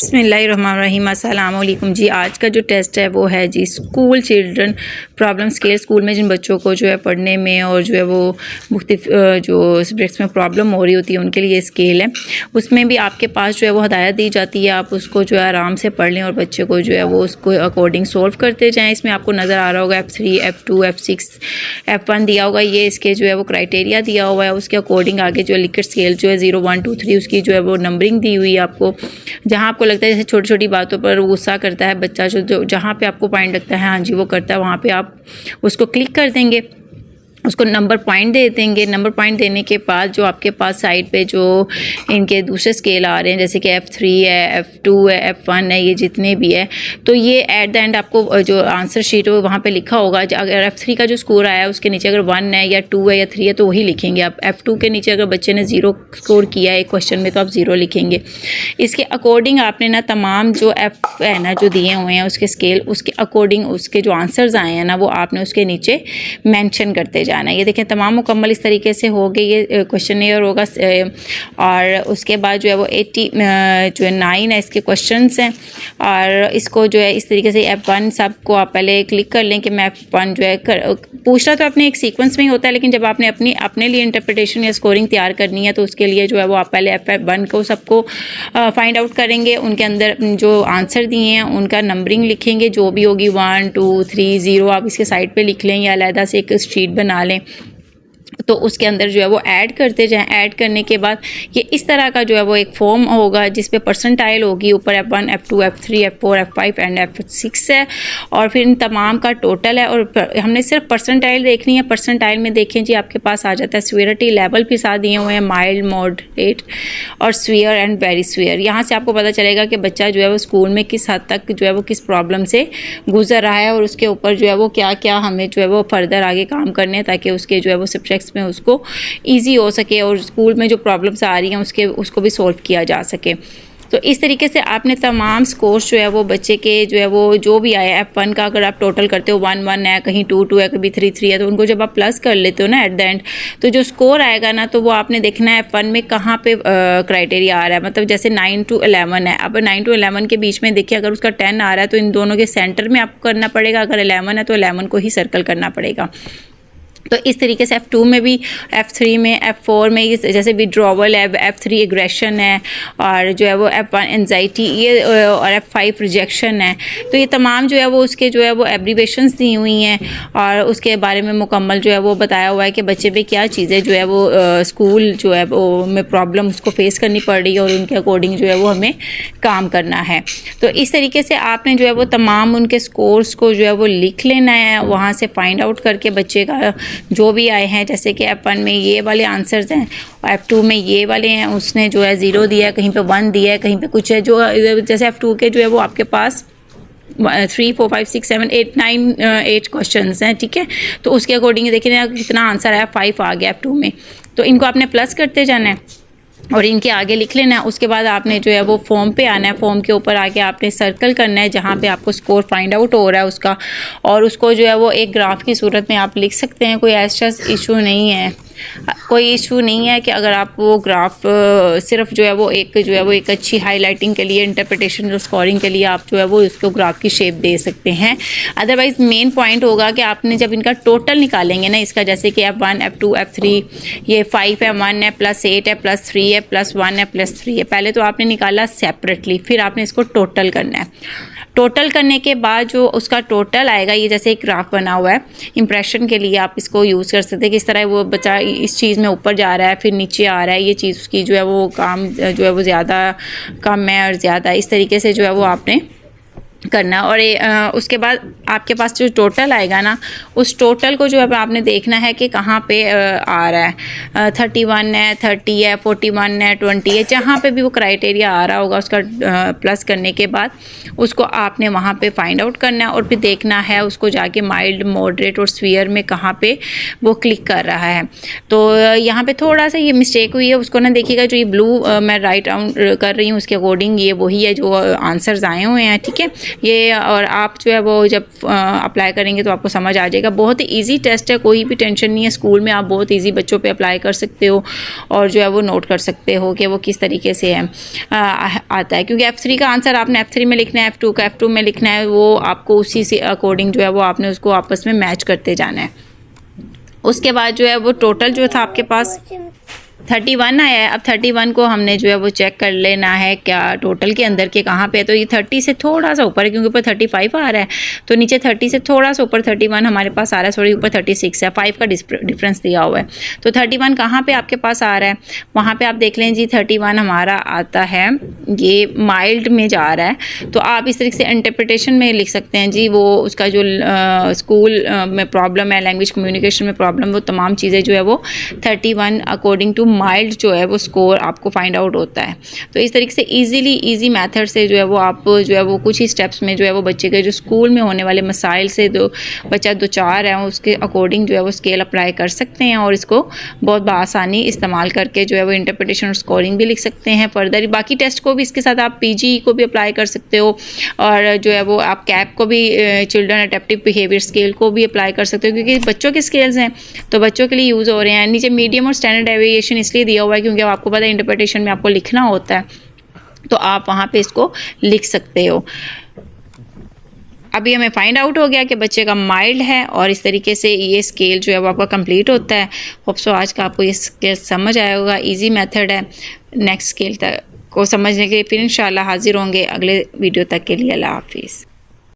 बिस्मिल्लाहिर्रहमानिर्रहीम अस्सलाम वालेकुम जी। आज का जो टेस्ट है वो है जी school children problem scale. School में जिन बच्चों को जो है पढ़ने में और जो है वो मुख्तलिफ जो सब्जेक्ट्स में प्रॉब्लम हो रही होती है उनके लिए स्केल है। उसमें भी आपके पास जो है वो हदायत दी जाती है, आप उसको जो है आराम से पढ़ लें और बच्चे को जो है वो उसको अकॉर्डिंग सोल्व करते जाएँ। इसमें आपको नज़र आ रहा होगा F3, F2, F6, F1 दिया होगा, ये इसके जो है वो क्राइटेरिया दिया हुआ है। उसके अकॉर्डिंग आगे जो है लिकट स्केल जो है 0, 1, 2, 3 उसकी जो है वो नंबरिंग दी हुई है आपको। जहाँ आपको लगता है जैसे छोटी छोटी बातों पर गुस्सा करता है बच्चा, जो जहाँ पे आपको पॉइंट लगता है हाँ जी वो करता है, वहाँ पे आप उसको क्लिक कर देंगे, उसको नंबर पॉइंट दे देंगे। नंबर पॉइंट देने के बाद जो आपके पास साइड पे जो इनके दूसरे स्केल आ रहे हैं जैसे कि F3 है, F2 है, F1 है, ये जितने भी है, तो ये एट द एंड आपको जो आंसर शीट हो वहाँ पे लिखा होगा। अगर F3 का जो स्कोर आया है उसके नीचे अगर 1 है या 2 है या 3 है तो वही लिखेंगे आप। F2 के नीचे अगर बच्चे ने 0 स्कोर किया है एक क्वेश्चन में तो आप 0 लिखेंगे। इसके अकॉर्डिंग आपने ना तमाम जो F है ना जो दिए हुए हैं उसके स्केल, उसके अकॉर्डिंग उसके जो आंसर्स आए हैं ना वो आपने उसके नीचे मैंशन करते जाना है। ये देखें तमाम मुकम्मल इस तरीके से हो गई, ये क्वेश्चनियर होगा। और उसके बाद जो है वो 9 है इसके क्वेश्चंस हैं और इसको जो है इस तरीके से F1 सबको आप पहले क्लिक कर लें कि मैं F1 जो है पूछना तो अपने एक सीक्वेंस में ही होता है, लेकिन जब आपने अपने लिए इंटरप्रिटेशन या स्कोरिंग तैयार करनी है तो उसके लिए जो है वो आप पहले F1 को सबको फाइंड आउट करेंगे, उनके अंदर जो आंसर दिए हैं उनका नंबरिंग लिखेंगे, जो भी होगी 1, 2, 3, 0 आप इसके साइड पे लिख लें या अलहदा से एक शीट बना लें। तो उसके अंदर जो है वो ऐड करते जाएं। ऐड करने के बाद ये इस तरह का जो है वो एक फॉर्म होगा जिस पे परसेंटाइल होगी, ऊपर F1, F2, F3, F4, F5 and F6 है और फिर इन तमाम का टोटल है। और हमने सिर्फ परसेंटाइल देखनी है। परसेंटाइल में देखें जी आपके पास आ जाता है सीवियरिटी लेवल भी साथ दिए हुए हैं, माइल्ड, मॉडरेट और सीवियर एंड वेरी सीवियर। यहाँ से आपको पता चलेगा कि बच्चा जो है वो स्कूल में किस हद तक जो है वो किस प्रॉब्लम से गुजर रहा है और उसके ऊपर जो है वो क्या क्या हमें जो है वो फर्दर आगे काम करने हैं ताकि उसके जो है वो सब्जेक्ट्स में उसको इजी हो सके और स्कूल में जो प्रॉब्लम्स आ रही हैं उसको भी सॉल्व किया जा सके। तो इस तरीके से आपने तमाम स्कोर्स जो है वो बच्चे के जो है वो जो भी आए F1 का अगर आप टोटल करते हो 1, 1 है, कहीं 2, 2 है, कभी 3, 3 है, तो उनको जब आप प्लस कर लेते हो ना एट द एंड तो जो स्कोर आएगा ना तो वो आपने देखना है F1 में कहाँ पे क्राइटेरिया आ रहा है। मतलब जैसे 9 to 11 है, अब 9 to 11 के बीच में देखिए अगर उसका 10 आ रहा है तो इन दोनों के सेंटर में आपको करना पड़ेगा, अगर 11 है तो 11 को ही सर्कल करना पड़ेगा। तो इस तरीके से F2 में भी, F3 में, F4 में जैसे विड्रॉवल है, F3 एग्रेशन है और जो है वो F1 एंजाइटी ये और F5 रिजेक्शन है। तो ये तमाम जो है वो उसके जो है वो एब्रीवेशंस दी हुई हैं और उसके बारे में मुकम्मल जो है वो बताया हुआ है कि बच्चे पे क्या चीज़ें जो है वो स्कूल जो है वो में प्रॉब्लम उसको फेस करनी पड़ रही है और उनके अकॉर्डिंग जो है वो हमें काम करना है। तो इस तरीके से आपने जो है वो तमाम उनके स्कोर्स को जो है वो लिख लेना है, वहाँ से फाइंड आउट करके बच्चे का जो भी आए हैं जैसे कि F1 में ये वाले आंसर्स हैं और F2 में ये वाले हैं, उसने जो है 0 दिया है, कहीं पे 1 दिया है, कहीं पे कुछ है। जो जैसे F2 के जो है वो आपके पास 3, 4, 5, 6, 7, 8, 9, 8 क्वेश्चंस हैं, ठीक है। तो उसके अकॉर्डिंग देखिए ना कितना आंसर आया, 5 आ गया F2 में। तो इनको आपने प्लस करते जाना है और इनके आगे लिख लेना है। उसके बाद आपने जो है वो फॉर्म पे आना है, फॉर्म के ऊपर आके आपने सर्कल करना है जहाँ पे आपको स्कोर फाइंड आउट हो रहा है उसका, और उसको जो है वो एक ग्राफ की सूरत में आप लिख सकते हैं। कोई ऐसा इशू नहीं है, कोई इशू नहीं है कि अगर आप वो ग्राफ सिर्फ जो है वो एक अच्छी हाईलाइटिंग के लिए, इंटरप्रिटेशन और स्कोरिंग के लिए आप जो है वो इसको ग्राफ की शेप दे सकते हैं। अदरवाइज़ मेन पॉइंट होगा कि आपने जब इनका टोटल निकालेंगे ना इसका, जैसे कि F1, F2, F3 ये 5 है, 1 है, +8 है, +3 है, +1 है, +3 है। पहले तो आपने निकाला सेपरेटली, फिर आपने इसको टोटल करना है। टोटल करने के बाद जो उसका टोटल आएगा, ये जैसे एक ग्राफ बना हुआ है, इंप्रेशन के लिए आप इसको यूज़ कर सकते हैं। किस तरह वो बच्चा इस चीज़ में ऊपर जा रहा है फिर नीचे आ रहा है, ये चीज़ उसकी जो है वो काम जो है वो ज़्यादा कम है और ज़्यादा, इस तरीके से जो है वो आपने करना। और उसके बाद आपके पास जो टोटल आएगा ना उस टोटल को जो है आपने देखना है कि कहाँ पे आ रहा है। 31 है, 30 है, 41 है, 20 है, जहाँ पे भी वो क्राइटेरिया आ रहा होगा उसका प्लस करने के बाद उसको आपने वहाँ पे फाइंड आउट करना है और फिर देखना है उसको जाके माइल्ड, मॉडरेट और सीवियर में कहाँ पे वो क्लिक कर रहा है। तो यहाँ पे थोड़ा सा ये मिस्टेक हुई है, उसको ना देखिएगा। जो ये ब्लू मैं राइट डाउन कर रही हूँ उसके अकॉर्डिंग ये वही है जो आंसर्स आए हुए हैं, ठीक है। ये और आप जो है वो जब अप्लाई करेंगे तो आपको समझ आ जाएगा। बहुत ही ईजी टेस्ट है, कोई भी टेंशन नहीं है। स्कूल में आप बहुत ईजी बच्चों पे अप्लाई कर सकते हो और जो है वो नोट कर सकते हो कि वो किस तरीके से है आता है, क्योंकि F3 का आंसर आपने F3 में लिखना है, F2 का F2 में लिखना है, वो आपको उसी से अकॉर्डिंग जो है वो आपने उसको आपस में मैच करते जाना है। उसके बाद जो है वो टोटल जो था आपके पास 31 आया है। अब 31 को हमने जो है वो चेक कर लेना है क्या टोटल के अंदर के कहाँ पे है। तो ये 30 से थोड़ा सा ऊपर है, क्योंकि ऊपर 35 आ रहा है, तो नीचे 30 से थोड़ा सा ऊपर 31 हमारे पास आ रहा है, सॉरी ऊपर 36 है, 5 का डिफरेंस दिया हुआ है। तो 31 कहाँ पे आपके पास आ रहा है, वहाँ पे आप देख लें जी। 31 हमारा आता है, ये माइल्ड में जा रहा है। तो आप इस तरीके से इंटरप्रिटेशन में लिख सकते हैं जी, वो उसका जो स्कूल में प्रॉब्लम है, लैंग्वेज कम्युनिकेशन में प्रॉब्लम, वो तमाम चीज़ें जो है वो 31 अकॉर्डिंग टू माइल्ड जो है वो स्कोर आपको फाइंड आउट होता है। तो इस तरीके से इजी मेथड से जो है वो आप जो है वो कुछ ही स्टेप्स में जो है वो बच्चे के जो स्कूल में होने वाले मसाइल से जो बच्चा दो चार है उसके अकॉर्डिंग जो है वो स्केल अप्लाई कर सकते हैं और इसको बहुत बआसानी इस्तेमाल करके जो है वो इंटरप्रिटेशन और स्कोरिंग भी लिख सकते हैं। फर्दर बाकी टेस्ट को भी इसके साथ आप PG को भी अप्लाई कर सकते हो और जो है वो आप कैप को भी, चिल्ड्रन अडेप्टिव बिहेवियर स्केल को भी अप्लाई कर सकते हो, क्योंकि बच्चों के स्केल्स हैं तो बच्चों के लिए यूज़ हो रहे हैं। नीचे मीडियम और स्टैंडर्ड एविएशन इसलिए दिया हुआ है क्योंकि आपको पता है इंटरप्रिटेशन में आपको लिखना होता है, तो आप वहाँ पे इसको लिख सकते हो। अभी हमें फाइंड आउट हो गया कि बच्चे का माइल्ड है और इस तरीके से ये स्केल जो है वो आपका कंप्लीट होता है। होप सो आज का आपको ये स्केल समझ आया होगा, इजी मेथड है। नेक्स्ट स्केल तक को समझने के लिए फिर इंशाल्लाह हाजिर होंगे अगले वीडियो तक के लिए। अल्लाह हाफिज़।